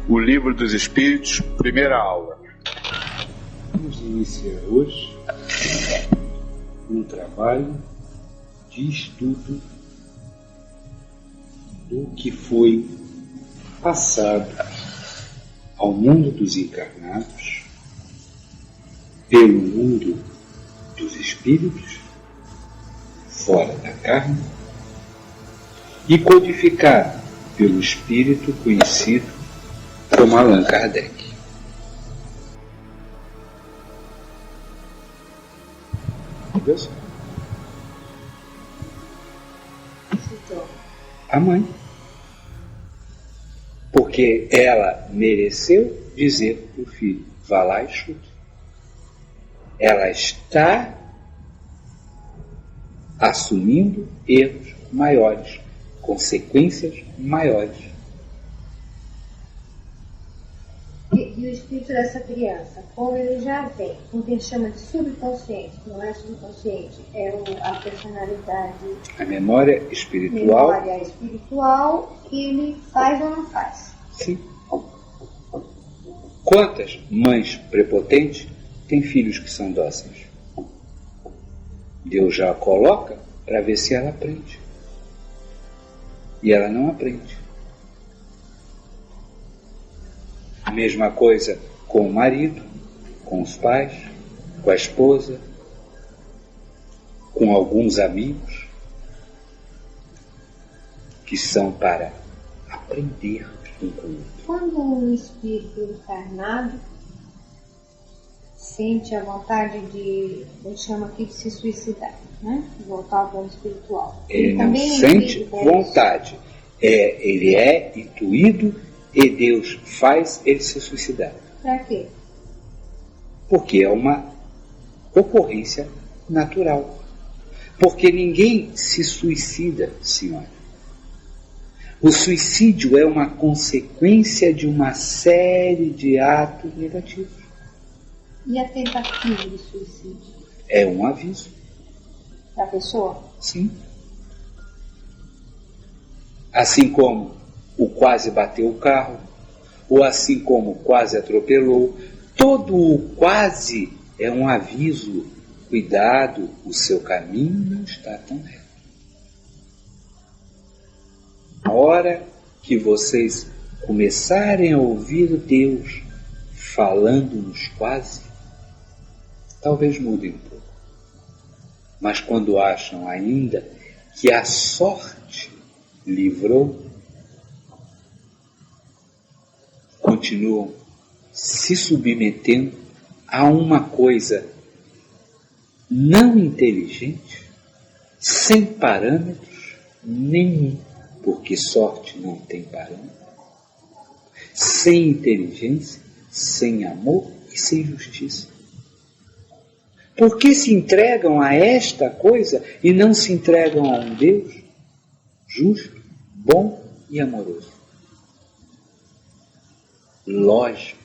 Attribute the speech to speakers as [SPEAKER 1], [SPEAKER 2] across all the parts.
[SPEAKER 1] O Livro dos Espíritos, primeira aula.
[SPEAKER 2] Vamos iniciar hoje um trabalho de estudo do que foi passado ao mundo dos encarnados pelo mundo dos espíritos, fora da carne, e codificado pelo espírito conhecido como Allan Kardec. Entendeu? A mãe. Porque ela mereceu dizer para o filho, vá lá e chute. Ela está assumindo erros maiores, consequências maiores.
[SPEAKER 3] E o espírito dessa criança, como ele já vem, o que a gente chama de subconsciente, não é subconsciente, é a personalidade,
[SPEAKER 2] A memória espiritual.
[SPEAKER 3] ele faz ou não faz?
[SPEAKER 2] Sim. Quantas mães prepotentes têm filhos que são dóceis? Deus já a coloca para ver se ela aprende. E ela não aprende. A mesma coisa com o marido, com os pais, com a esposa, com alguns amigos, que são para aprender um com o outro.
[SPEAKER 3] Quando um espírito encarnado sente a vontade de, eu chamo aqui de se suicidar, né? Voltar ao plano espiritual.
[SPEAKER 2] Ele não sente vontade. Ele é intuído e Deus faz ele se suicidar.
[SPEAKER 3] Para quê?
[SPEAKER 2] Porque é uma ocorrência natural. Porque ninguém se suicida, senhora. O suicídio é uma consequência de uma série de atos negativos.
[SPEAKER 3] E a tentativa de suicídio?
[SPEAKER 2] É um aviso.
[SPEAKER 3] Da pessoa?
[SPEAKER 2] Sim. Assim como o quase bateu o carro, ou assim como quase atropelou, todo o quase é um aviso. Cuidado, o seu caminho não está tão reto. Na hora que vocês começarem a ouvir Deus falando-nos quase, talvez mudem um pouco. Mas quando acham ainda que a sorte livrou, continuam se submetendo a uma coisa não inteligente, sem parâmetros nenhum, porque sorte não tem parâmetro, sem inteligência, sem amor e sem justiça. Por que se entregam a esta coisa e não se entregam a um Deus justo, bom e amoroso? Lógico,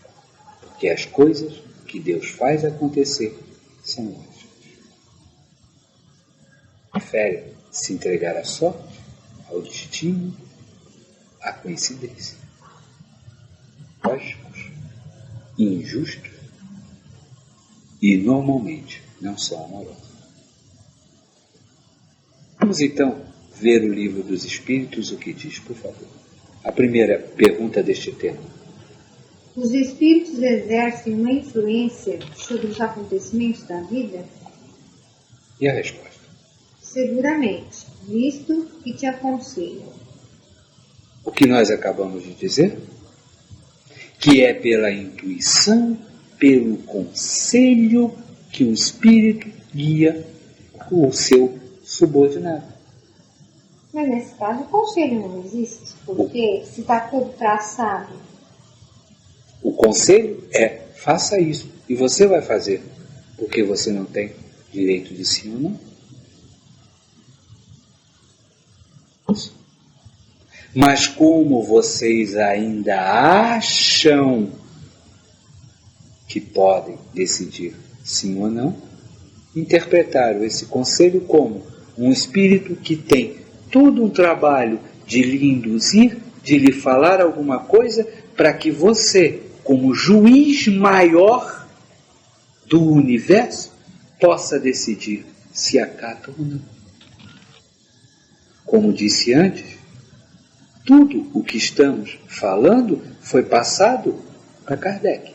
[SPEAKER 2] porque as coisas que Deus faz acontecer são lógicas. Prefere se entregar à sorte, ao destino, à coincidência. Lógicos, injustos e normalmente não são amorosos. Vamos então ver o Livro dos Espíritos, o que diz, por favor. A primeira pergunta deste tema.
[SPEAKER 3] Os espíritos exercem uma influência sobre os acontecimentos da vida?
[SPEAKER 2] E a resposta?
[SPEAKER 3] Seguramente, visto que te aconselham.
[SPEAKER 2] O que nós acabamos de dizer? Que é pela intuição, pelo conselho que o espírito guia o seu subordinado.
[SPEAKER 3] Mas nesse caso o conselho não existe, porque se está tudo traçado.
[SPEAKER 2] O conselho é, faça isso, e você vai fazer, porque você não tem direito de sim ou não. Mas como vocês ainda acham que podem decidir sim ou não, interpretaram esse conselho como um espírito que tem todo um trabalho de lhe induzir de lhe falar alguma coisa para que você, como juiz maior do universo, possa decidir se acata ou não. Como disse antes, tudo o que estamos falando foi passado para Kardec,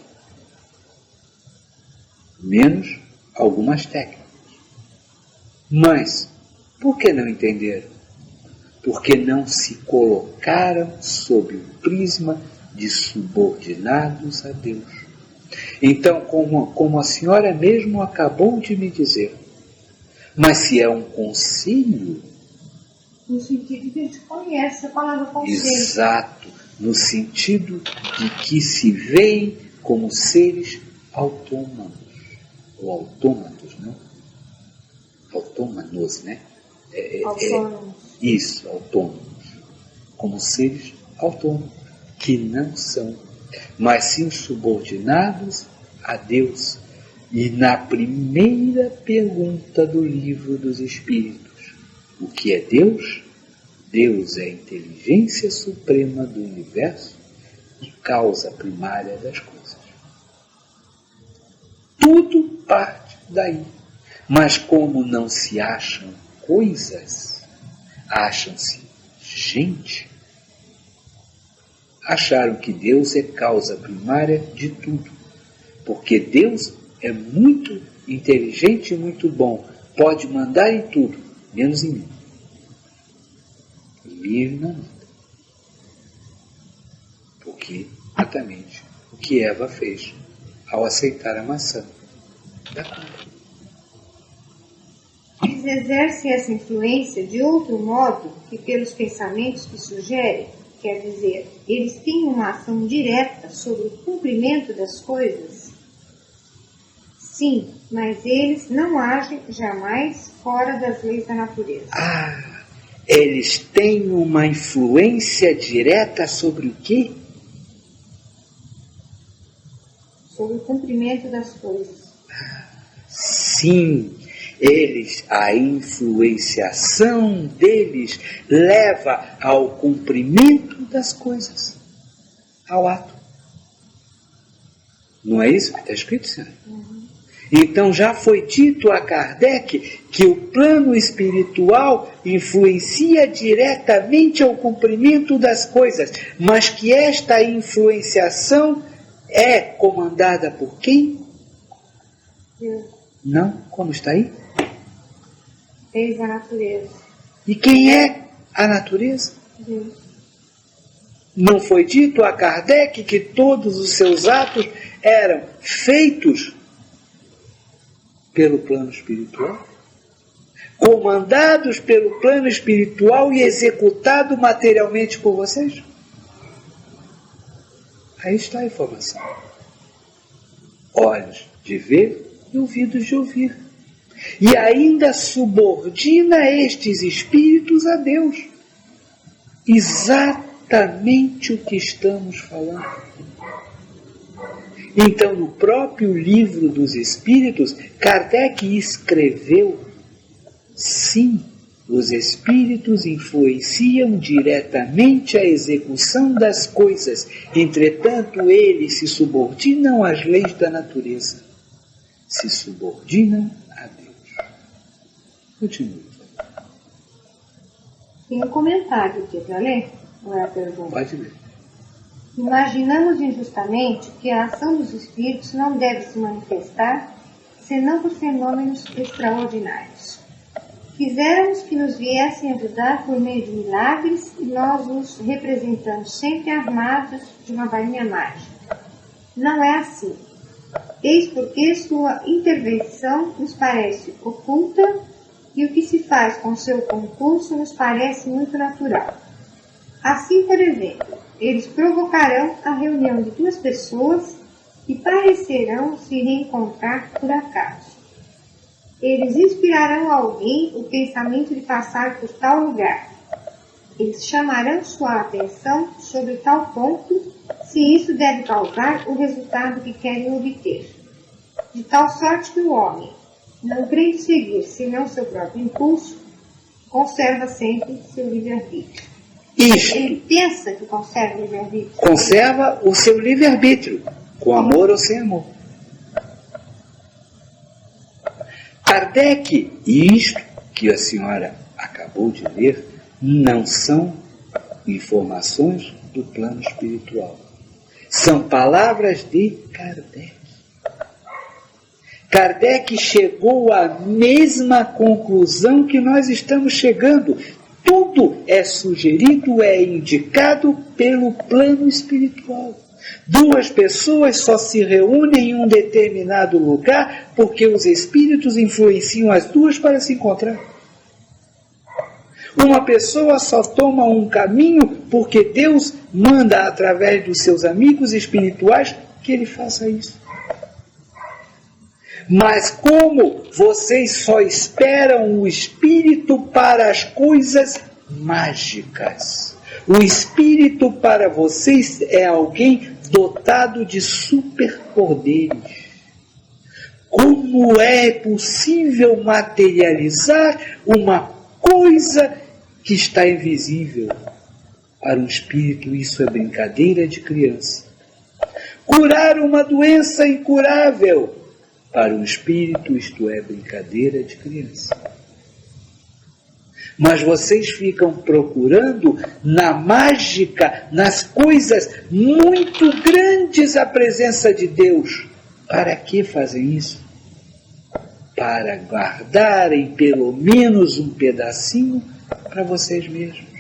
[SPEAKER 2] menos algumas técnicas. Mas, por que não entenderam? Porque não se colocaram sob o prisma de subordinados a Deus. Então, como a senhora mesmo acabou de me dizer, mas se é um conselho...
[SPEAKER 3] No sentido que a gente conhece a palavra conselho.
[SPEAKER 2] Exato, no sentido de que se veem como seres autônomos, ou autômatos, não? Autômanos, né?
[SPEAKER 3] Autônomos.
[SPEAKER 2] Isso, autônomos. Como seres autônomos, que não são, mas sim subordinados a Deus. E na primeira pergunta do Livro dos Espíritos, o que é Deus? Deus é a inteligência suprema do universo e causa primária das coisas. Tudo parte daí. Mas como não se acham coisas, acham-se gente. Acharam que Deus é causa primária de tudo. Porque Deus é muito inteligente e muito bom. Pode mandar em tudo, menos em mim. Em mim ele não manda. Porque, exatamente, o que Eva fez ao aceitar a maçã da culpa.
[SPEAKER 3] Eles exercem essa influência de outro modo que pelos pensamentos que sugerem, quer dizer, eles têm uma ação direta sobre o cumprimento das coisas? Sim, mas eles não agem jamais fora das leis da natureza.
[SPEAKER 2] Eles têm uma influência direta sobre o quê?
[SPEAKER 3] Sobre o cumprimento das coisas.
[SPEAKER 2] Sim, a influenciação deles leva ao cumprimento das coisas, ao ato. Não é isso que está escrito, senhora? Então já foi dito a Kardec que o plano espiritual influencia diretamente ao cumprimento das coisas, mas que esta influenciação é comandada por quem?
[SPEAKER 3] Deus.
[SPEAKER 2] Não? Como está aí?
[SPEAKER 3] Leis da natureza.
[SPEAKER 2] E quem é a natureza?
[SPEAKER 3] Deus.
[SPEAKER 2] Não foi dito a Kardec que todos os seus atos eram feitos pelo plano espiritual? Comandados pelo plano espiritual e executados materialmente por vocês? Aí está a informação. Olhos de ver e ouvidos de ouvir. E ainda subordina estes espíritos a Deus. Exatamente o que estamos falando. Então, no próprio Livro dos Espíritos, Kardec escreveu: sim, os espíritos influenciam diretamente a execução das coisas, entretanto, eles se subordinam às leis da natureza. Se subordinam a Deus. Continue.
[SPEAKER 3] Tem um comentário aqui para ler? Ou é a pergunta?
[SPEAKER 2] Pode ler.
[SPEAKER 3] Imaginamos injustamente que a ação dos espíritos não deve se manifestar senão por fenômenos extraordinários. Quiséramos que nos viessem ajudar por meio de milagres e nós os representamos sempre armados de uma varinha mágica. Não é assim. Eis porque sua intervenção nos parece oculta e o que se faz com seu concurso nos parece muito natural. Assim, por exemplo, eles provocarão a reunião de duas pessoas que parecerão se reencontrar por acaso. Eles inspirarão a alguém o pensamento de passar por tal lugar. Eles chamarão sua atenção sobre tal ponto, se isso deve causar o resultado que querem obter. De tal sorte que o homem, não crendo seguir senão seu próprio impulso, conserva sempre seu livre-arbítrio.
[SPEAKER 2] Isto
[SPEAKER 3] Ele pensa que conserva o livre-arbítrio.
[SPEAKER 2] conserva o seu livre-arbítrio, com amor ou sem amor. Kardec, e isto que a senhora acabou de ler, não são informações do plano espiritual. São palavras de Kardec. Kardec chegou à mesma conclusão que nós estamos chegando. Tudo é sugerido, é indicado pelo plano espiritual. Duas pessoas só se reúnem em um determinado lugar porque os espíritos influenciam as duas para se encontrar. Uma pessoa só toma um caminho porque Deus manda através dos seus amigos espirituais que ele faça isso. Mas como vocês só esperam o Espírito para as coisas mágicas, o Espírito para vocês é alguém dotado de superpoderes. Como é possível materializar uma coisa que está invisível? Para um espírito isso é brincadeira de criança. Curar uma doença incurável. Para um espírito isto é brincadeira de criança. Mas vocês ficam procurando na mágica, nas coisas muito grandes a presença de Deus. Para que fazem isso? Para guardarem pelo menos um pedacinho para vocês mesmos.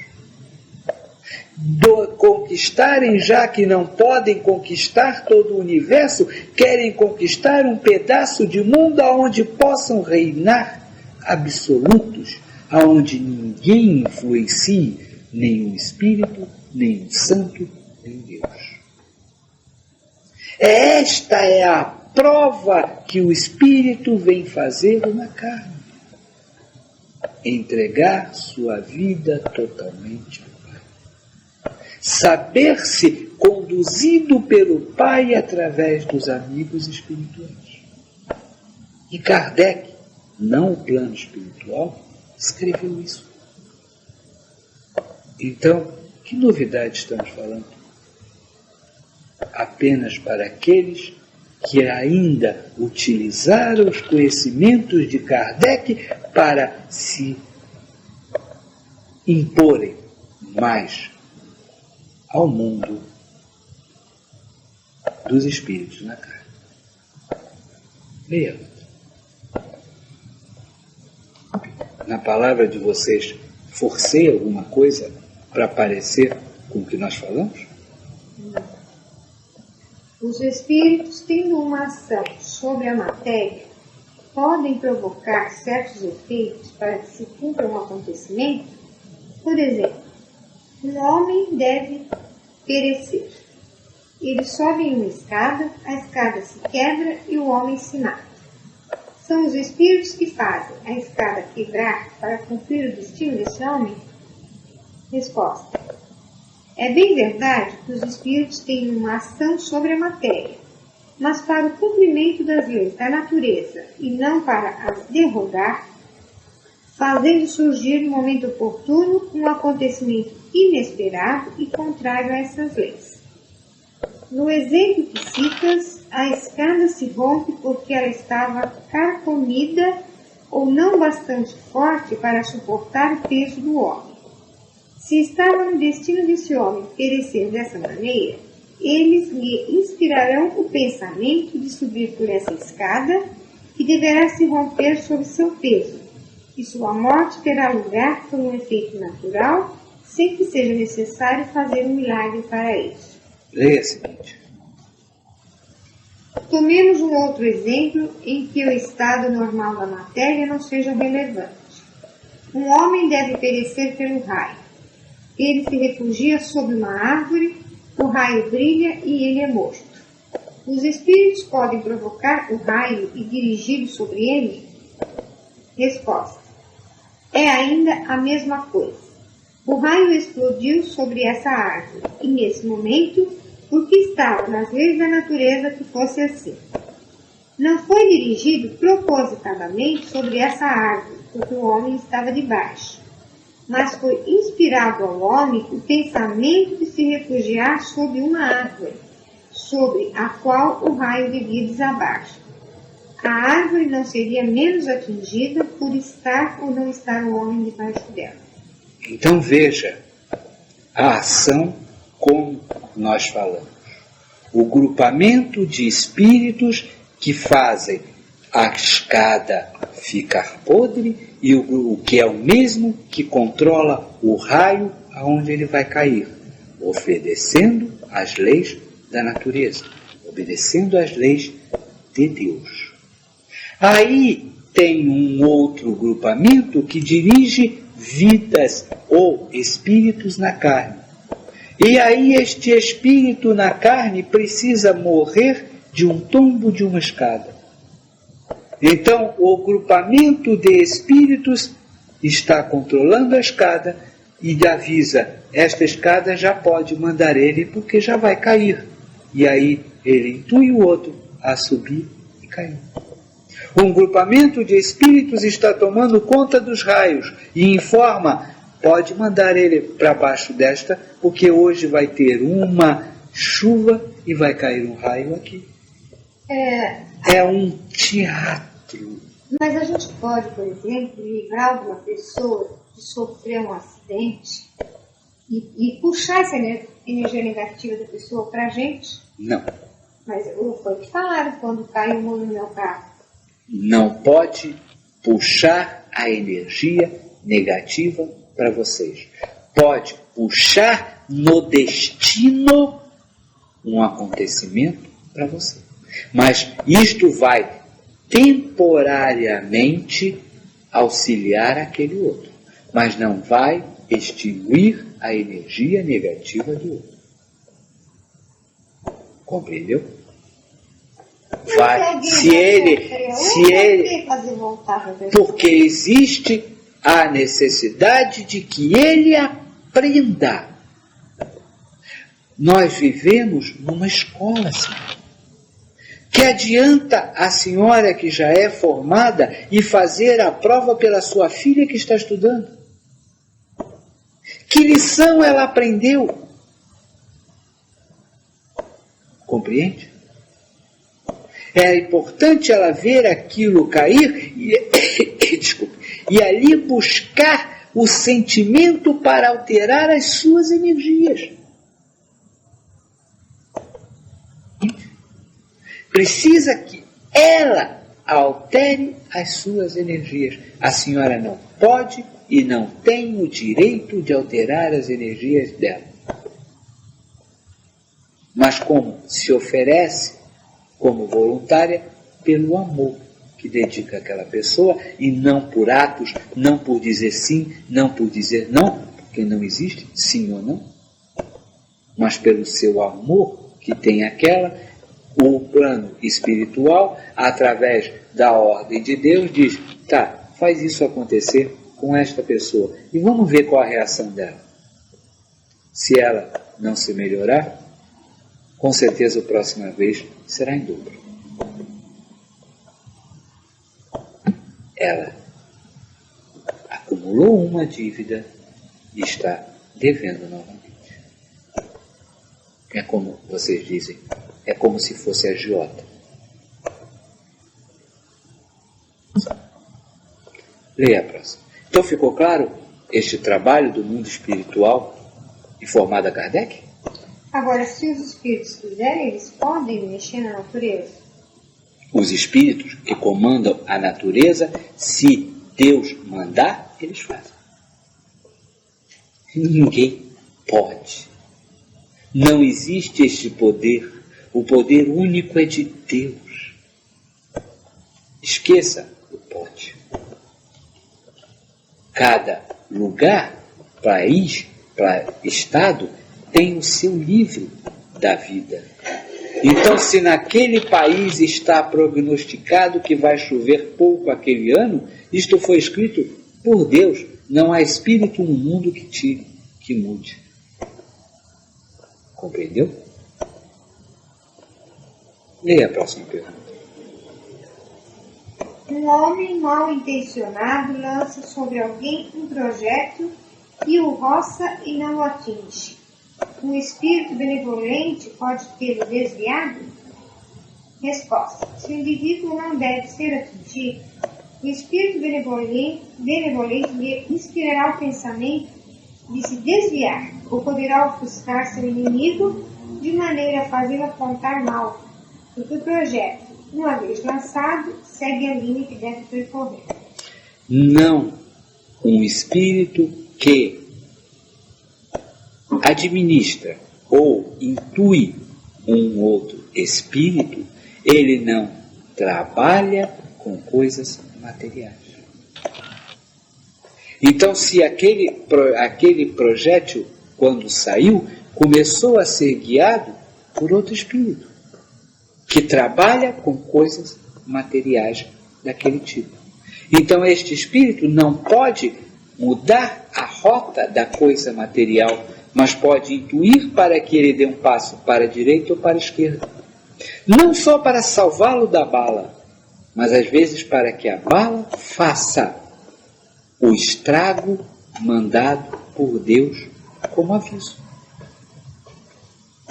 [SPEAKER 2] Conquistarem, já que não podem conquistar todo o universo, querem conquistar um pedaço de mundo onde possam reinar absolutos, onde ninguém influencie, nem o Espírito, nem o Santo, nem Deus. Esta é a prova que o Espírito vem fazer na carne. Entregar sua vida totalmente ao Pai. Saber-se conduzido pelo Pai através dos amigos espirituais. E Kardec, não o plano espiritual, escreveu isso. Então, que novidade estamos falando? Apenas para aqueles que ainda utilizaram os conhecimentos de Kardec para se imporem mais ao mundo dos espíritos na carne. Leia. Na palavra de vocês, forcei alguma coisa para parecer com o que nós falamos?
[SPEAKER 3] Os espíritos, tendo uma ação sobre a matéria, podem provocar certos efeitos para que se cumpra um acontecimento. Por exemplo, um homem deve perecer. Ele sobe em uma escada, a escada se quebra e o homem se mata. São os espíritos que fazem a escada quebrar para cumprir o destino desse homem? Resposta. É bem verdade que os espíritos têm uma ação sobre a matéria, mas para o cumprimento das leis da natureza e não para as derrogar, fazendo surgir no momento oportuno um acontecimento inesperado e contrário a essas leis. No exemplo que citas, a escada se rompe porque ela estava carcomida ou não bastante forte para suportar o peso do homem. Se estava no destino desse homem perecer dessa maneira, eles lhe inspirarão o pensamento de subir por essa escada, que deverá se romper sob seu peso, e sua morte terá lugar por um efeito natural, sem que seja necessário fazer um milagre para isso.
[SPEAKER 2] Leia a seguinte.
[SPEAKER 3] Tomemos um outro exemplo em que o estado normal da matéria não seja relevante. Um homem deve perecer pelo raio. Ele se refugia sob uma árvore, o raio brilha e ele é morto. Os espíritos podem provocar o raio e dirigi-lo sobre ele? Resposta. É ainda a mesma coisa. O raio explodiu sobre essa árvore e, nesse momento, porque estava nas leis da natureza que fosse assim. Não foi dirigido propositadamente sobre essa árvore, porque o homem estava debaixo. mas foi inspirado ao homem o pensamento de se refugiar sob uma árvore, sobre a qual o raio devia desabar. A árvore não seria menos atingida por estar ou não estar o homem debaixo dela.
[SPEAKER 2] Então veja a ação como nós falamos. O grupamento de espíritos que fazem a escada ficar podre e o que é o mesmo que controla o raio aonde ele vai cair, obedecendo às leis da natureza, obedecendo às leis de Deus. Aí tem um outro grupamento que dirige vidas ou espíritos na carne. E aí este espírito na carne precisa morrer de um tombo de uma escada. Então o grupamento de espíritos está controlando a escada e avisa, esta escada já pode mandar ele porque já vai cair. E aí ele intui o outro a subir e cair. Um grupamento de espíritos está tomando conta dos raios e informa, pode mandar ele para baixo desta, porque hoje vai ter uma chuva e vai cair um raio aqui. É um teatro.
[SPEAKER 3] Mas a gente pode, por exemplo, livrar uma pessoa de sofrer um acidente e puxar essa energia negativa da pessoa para a gente?
[SPEAKER 2] Não.
[SPEAKER 3] Mas foi o que falaram quando caiu o muro no meu carro.
[SPEAKER 2] Não pode puxar a energia negativa para vocês. Pode puxar no destino um acontecimento para você. Mas isto vai temporariamente auxiliar aquele outro. Mas não vai extinguir a energia negativa do outro. Compreendeu? Vai, se ele, porque existe a necessidade de que ele aprenda. Nós vivemos numa escola, assim. Que adianta a senhora que já é formada e fazer a prova pela sua filha que está estudando? Que lição ela aprendeu? Compreende? É importante ela ver aquilo cair e ali buscar o sentimento para alterar as suas energias. Precisa que ela altere as suas energias. A senhora não pode e não tem o direito de alterar as energias dela. Mas como se oferece como voluntária pelo amor que dedica àquela pessoa e não por atos, não por dizer sim, não por dizer não, porque não existe sim ou não, mas pelo seu amor que tem aquela, o plano espiritual, através da ordem de Deus, diz, tá, faz isso acontecer com esta pessoa e vamos ver qual a reação dela. Se ela não se melhorar, com certeza a próxima vez será em dobro. Ela acumulou uma dívida e está devendo novamente. É como vocês dizem, é como se fosse agiota. Leia a próxima. Então ficou claro este trabalho do mundo espiritual informado a Kardec?
[SPEAKER 3] Agora, se os espíritos quiserem, eles podem mexer na natureza?
[SPEAKER 2] Os espíritos que comandam a natureza, se Deus mandar, eles fazem. Ninguém pode. Não existe este poder. O poder único é de Deus. Esqueça o pode. Cada lugar, país, estado, tem o seu livro da vida. Então, se naquele país está prognosticado que vai chover pouco aquele ano, isto foi escrito por Deus. Não há espírito no mundo que tire, que mude. Compreendeu? Leia a próxima pergunta.
[SPEAKER 3] Um homem mal intencionado lança sobre alguém um projeto e o roça e não o atinge. Um espírito benevolente pode tê-lo desviado? Resposta. Se o indivíduo não deve ser atingido, o espírito benevolente lhe inspirará o pensamento de se desviar, ou poderá ofuscar seu inimigo de maneira a fazê-lo apontar mal, porque o projeto, uma vez lançado, segue a linha que deve percorrer.
[SPEAKER 2] Não um espírito que administra ou intui um outro espírito, ele não trabalha com coisas materiais. Então, se aquele projétil, quando saiu, começou a ser guiado por outro espírito, que trabalha com coisas materiais daquele tipo. Então, este espírito não pode mudar a rota da coisa material, mas pode intuir para que ele dê um passo para a direita ou para a esquerda. Não só para salvá-lo da bala, mas às vezes para que a bala faça o estrago mandado por Deus como aviso.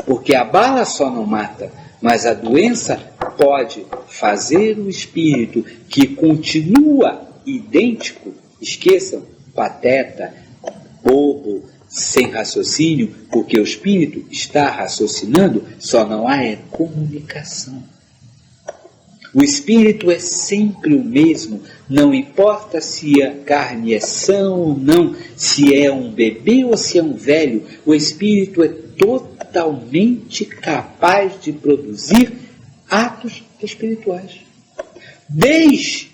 [SPEAKER 2] Porque a bala só não mata, mas a doença pode fazer o espírito que continua idêntico, esqueçam, pateta, bobo, sem raciocínio, porque o espírito está raciocinando, só não há comunicação. O espírito é sempre o mesmo, não importa se a carne é sã ou não, se é um bebê ou se é um velho, o espírito é totalmente capaz de produzir atos espirituais. Desde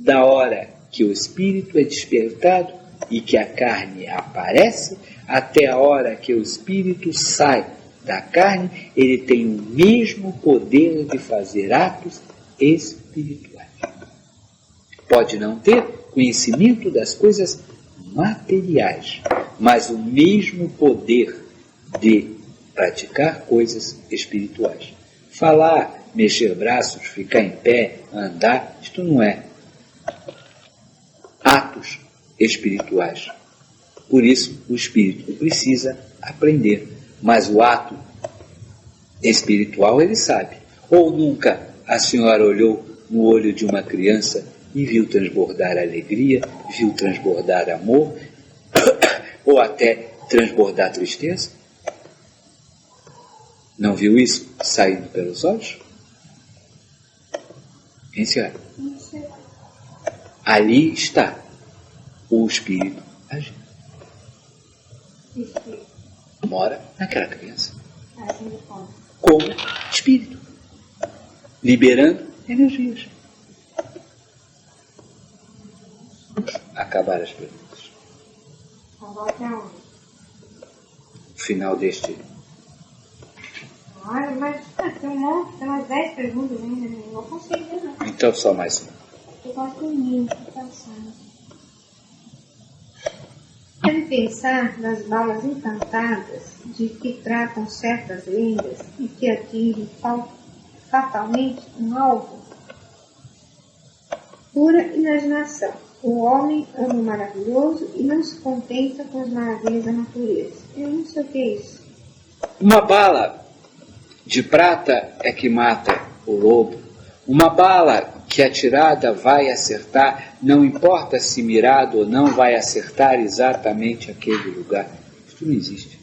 [SPEAKER 2] a hora que o espírito é despertado e que a carne aparece, até a hora que o espírito sai da carne, ele tem o mesmo poder de fazer atos espirituais. Pode não ter conhecimento das coisas materiais, mas o mesmo poder de praticar coisas espirituais. Falar, mexer braços, ficar em pé, andar, isto não é atos espirituais. Por isso, o espírito precisa aprender. Mas o ato espiritual ele sabe. Ou nunca a senhora olhou no olho de uma criança e viu transbordar alegria, viu transbordar amor, ou até transbordar tristeza? Não viu isso saindo pelos olhos? Hein, senhora? Ali está o espírito agindo. Mora naquela criança. Como espírito. Liberando energias. Acabar as perguntas. O final deste.
[SPEAKER 3] Olha, mas tem um monte, tem umas 10 perguntas ainda, não vou conseguir, não.
[SPEAKER 2] Então só mais uma.
[SPEAKER 3] Eu gosto muito de pensando. Deve pensar nas balas encantadas de que tratam certas lendas e que atingem fatalmente um alvo. Pura imaginação. O homem ama o maravilhoso e não se contenta com as maravilhas da natureza. Eu não sei o que é isso.
[SPEAKER 2] Uma bala de prata é que mata o lobo. Uma bala que atirada vai acertar, não importa se mirado ou não, vai acertar exatamente aquele lugar. Isto não existe.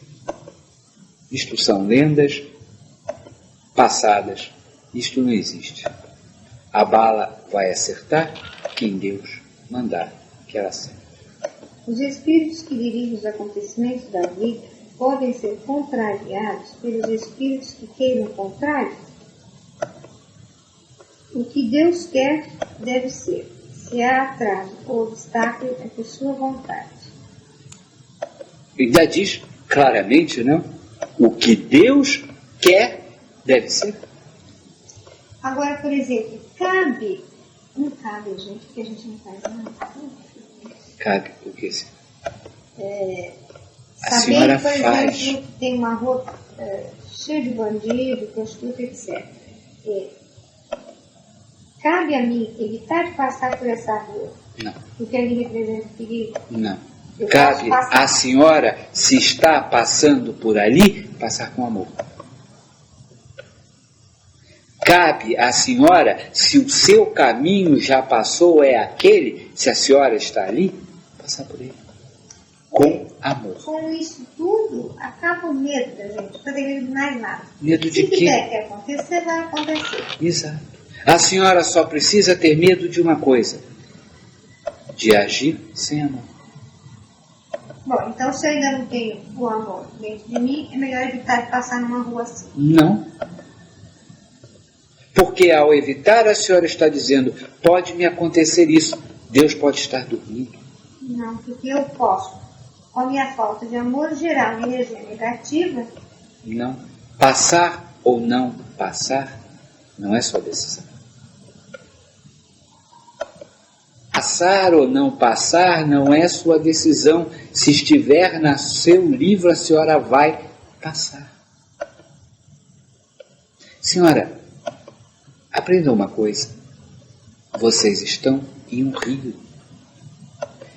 [SPEAKER 2] Isto são lendas passadas. Isto não existe. A bala vai acertar quem Deus mandar que ela acerte.
[SPEAKER 3] Os espíritos que dirigem os acontecimentos da vida podem ser contrariados pelos espíritos que queiram o contrário? O que Deus quer deve ser. Se há atraso ou obstáculo, é por sua vontade.
[SPEAKER 2] Ainda diz claramente, não? O que Deus quer deve ser.
[SPEAKER 3] Agora, por exemplo, cabe. Não cabe, gente, porque a gente não faz nada.
[SPEAKER 2] Cabe, porque sim. A
[SPEAKER 3] Saber,
[SPEAKER 2] senhora
[SPEAKER 3] por
[SPEAKER 2] faz.
[SPEAKER 3] exemplo, que tem uma rua cheia de bandido, prostituta, etc. Cabe a mim evitar de passar por essa rua?
[SPEAKER 2] Não.
[SPEAKER 3] Porque ali representa perigo?
[SPEAKER 2] Não. Cabe à senhora, se está passando por ali, passar com amor. Cabe à senhora, se o seu caminho já passou, é aquele, se a senhora está ali, passar por ele. Com amor.
[SPEAKER 3] Com isso tudo, acaba o medo da gente, fazer medo de mais nada.
[SPEAKER 2] Medo de quê?
[SPEAKER 3] Se quiser que aconteça, vai acontecer.
[SPEAKER 2] Exato. A senhora só precisa ter medo de uma coisa: de agir sem amor.
[SPEAKER 3] Bom, então se eu ainda não tenho o amor dentro de mim, é melhor evitar de passar numa rua assim.
[SPEAKER 2] Não. Porque ao evitar, a senhora está dizendo, pode me acontecer isso, Deus pode estar dormindo.
[SPEAKER 3] Não, porque eu posso, com a minha falta de amor, gerar uma energia negativa.
[SPEAKER 2] Não. Passar ou não passar, não é sua decisão. Passar ou não passar não é sua decisão. Se estiver no seu livro, a senhora vai passar. Senhora, aprenda uma coisa. Vocês estão em um rio,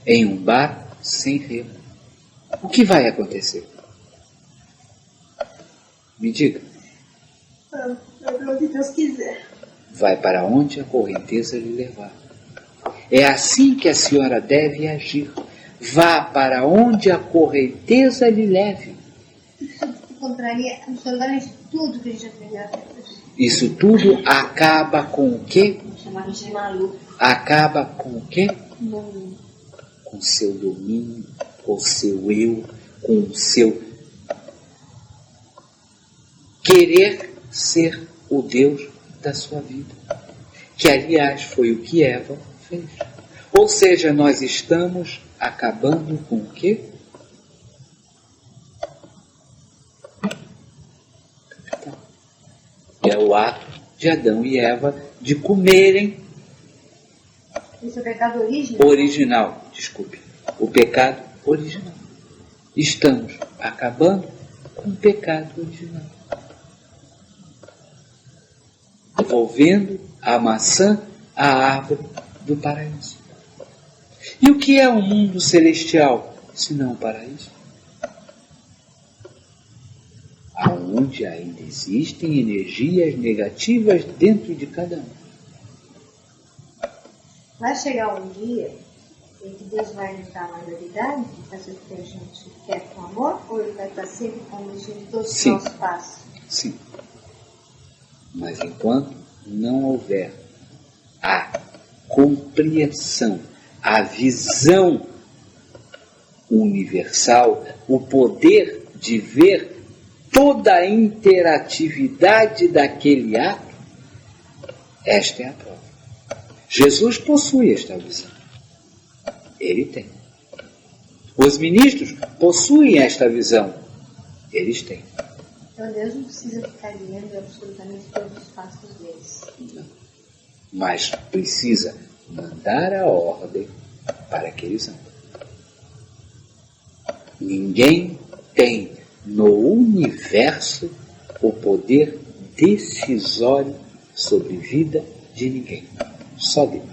[SPEAKER 2] em um bar sem remo. O que vai acontecer? Me diga.
[SPEAKER 3] Para onde Deus quiser.
[SPEAKER 2] Vai para onde a correnteza lhe levar. É assim que a senhora deve agir. Vá para onde a correnteza lhe leve.
[SPEAKER 3] Isso contraria absolutamente tudo que a gente aprendeu até hoje.
[SPEAKER 2] Isso tudo acaba com o quê?
[SPEAKER 3] Chamado de maluco.
[SPEAKER 2] Acaba com o quê?
[SPEAKER 3] Não.
[SPEAKER 2] Com o seu domínio, com o seu eu, com o seu querer ser o Deus da sua vida. Que, aliás, foi o que Eva fez. Ou seja, nós estamos acabando com o quê? É o ato de Adão e Eva de comerem.
[SPEAKER 3] Isso é pecado original?
[SPEAKER 2] Original, desculpe. O pecado original. Estamos acabando com o pecado original. Devolvendo a maçã à árvore do paraíso. E o que é um mundo celestial, se não o paraíso? Onde ainda existem energias negativas dentro de cada um.
[SPEAKER 3] Vai chegar um dia em que Deus vai nos dar mais habilidade de fazer o que a gente quer com amor, ou Ele vai estar sempre corrigindo todos os nossos passos?
[SPEAKER 2] Sim. Mas enquanto não houver a compreensão, a visão universal, o poder de ver toda a interatividade daquele ato, esta é a prova. Jesus possui esta visão. Ele tem. Os ministros possuem esta visão. Eles têm.
[SPEAKER 3] Então Deus não precisa ficar lendo absolutamente todos os passos deles.
[SPEAKER 2] Não. Mas precisa mandar a ordem para que eles andem. Ninguém tem no universo o poder decisório sobre a vida de ninguém. Só Deus.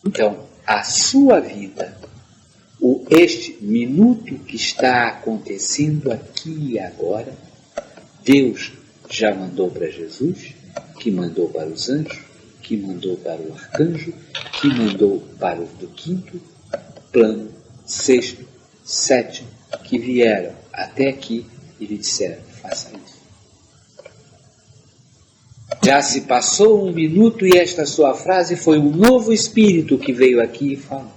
[SPEAKER 2] Então, a sua vida, este minuto que está acontecendo aqui e agora, Deus já mandou para Jesus, que mandou para os anjos, que mandou para o arcanjo, que mandou para os do quinto plano, sexto, sétimo, que vieram até aqui e lhe disseram, faça isso. Já se passou um minuto e esta sua frase foi um novo espírito que veio aqui e falou.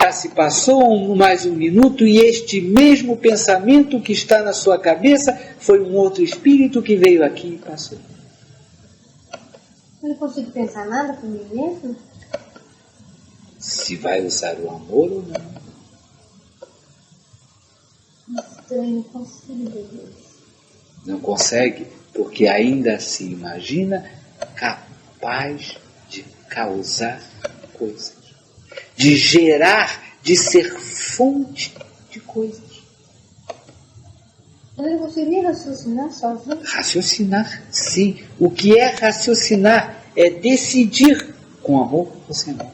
[SPEAKER 2] Já se passou mais um minuto e este mesmo pensamento que está na sua cabeça foi um outro espírito que veio aqui e passou.
[SPEAKER 3] Eu não consigo pensar nada por mim mesmo?
[SPEAKER 2] Se vai usar o amor ou não.
[SPEAKER 3] Mas eu não consigo ver isso.
[SPEAKER 2] Não consegue, porque ainda se imagina capaz de causar coisas, de gerar, de ser fonte de coisas.
[SPEAKER 3] Eu não conseguiria raciocinar sozinho?
[SPEAKER 2] Raciocinar, sim. O que é raciocinar? É decidir Com amor, você não.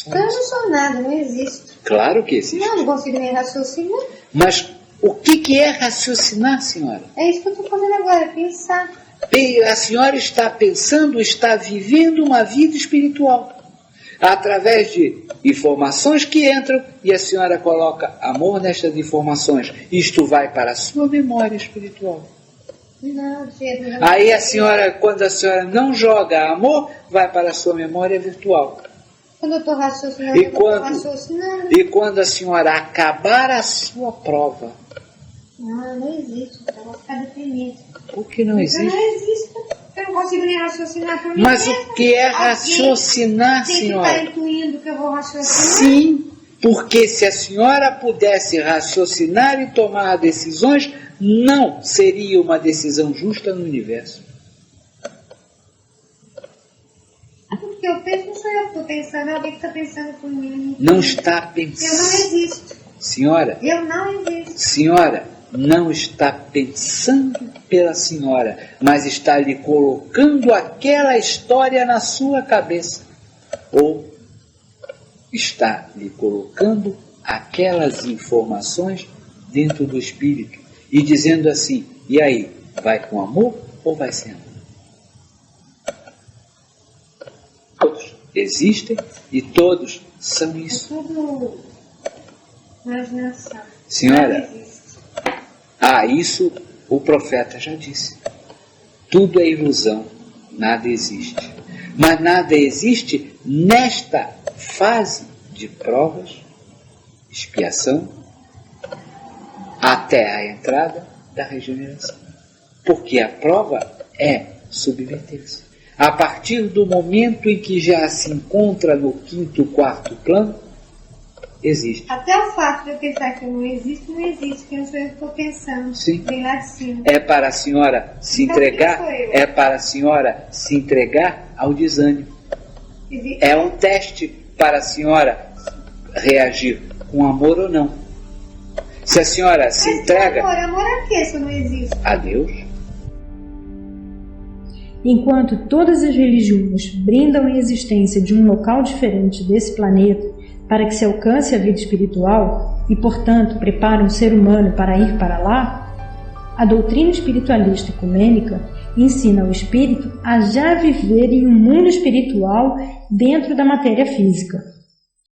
[SPEAKER 3] Então eu não sou nada, não existo.
[SPEAKER 2] Claro que existe.
[SPEAKER 3] Não consigo nem raciocinar.
[SPEAKER 2] Mas o que é raciocinar, senhora?
[SPEAKER 3] É isso que eu estou fazendo agora, pensar.
[SPEAKER 2] A senhora está pensando, está vivendo uma vida espiritual. Através de informações que entram e a senhora coloca amor nestas informações. Isto vai para a sua memória espiritual.
[SPEAKER 3] Não, Diego, não.
[SPEAKER 2] Aí a senhora, quando a senhora não joga amor, vai para a sua memória virtual.
[SPEAKER 3] Quando eu estou raciocinando,
[SPEAKER 2] E
[SPEAKER 3] eu estou
[SPEAKER 2] quando,
[SPEAKER 3] raciocinando.
[SPEAKER 2] e quando a senhora acabar a sua prova,
[SPEAKER 3] Não existe, eu vou ficar deprimido.
[SPEAKER 2] por que não existe?
[SPEAKER 3] Eu não existo. Eu não consigo nem raciocinar por mim
[SPEAKER 2] Mas
[SPEAKER 3] mesma.
[SPEAKER 2] o que é raciocinar,
[SPEAKER 3] Tem que
[SPEAKER 2] senhora?
[SPEAKER 3] estar incluindo que eu vou raciocinar.
[SPEAKER 2] Sim, porque se a senhora pudesse raciocinar e tomar decisões, não seria uma decisão justa no universo.
[SPEAKER 3] Porque eu penso, não sou eu que estou pensando, é alguém que está pensando por mim.
[SPEAKER 2] Não está
[SPEAKER 3] Eu não
[SPEAKER 2] pensando.
[SPEAKER 3] existo.
[SPEAKER 2] Senhora,
[SPEAKER 3] Eu não existo.
[SPEAKER 2] senhora, não está pensando pela senhora, mas está lhe colocando aquela história na sua cabeça. Ou está lhe colocando aquelas informações dentro do espírito e dizendo assim, e aí, vai com amor ou vai sem amor? Todos existem e todos são
[SPEAKER 3] É
[SPEAKER 2] isso.
[SPEAKER 3] tudo imaginação.
[SPEAKER 2] Senhora,
[SPEAKER 3] Não existe.
[SPEAKER 2] isso o profeta já disse. Tudo é ilusão, nada existe. Mas nada existe nesta fase de provas, expiação, até a entrada da regeneração. Porque a prova é submeter-se. A partir do momento em que já se encontra no quinto, quarto plano, existe.
[SPEAKER 3] Até o fato de eu pensar que eu não existo, que não sou eu que estou pensando.
[SPEAKER 2] Sim.
[SPEAKER 3] Vem lá de cima.
[SPEAKER 2] É para a senhora se
[SPEAKER 3] Então,
[SPEAKER 2] entregar,
[SPEAKER 3] quem sou eu?
[SPEAKER 2] é para a senhora se entregar ao desânimo. É um teste para a senhora reagir com amor ou não. Se a senhora se entrega
[SPEAKER 3] Amor a quê se eu não existo?
[SPEAKER 2] a Deus,
[SPEAKER 4] Enquanto todas as religiões brindam a existência de um local diferente desse planeta para que se alcance a vida espiritual e, portanto, preparam o ser humano para ir para lá, a doutrina espiritualista ecumênica ensina o espírito a já viver em um mundo espiritual dentro da matéria física.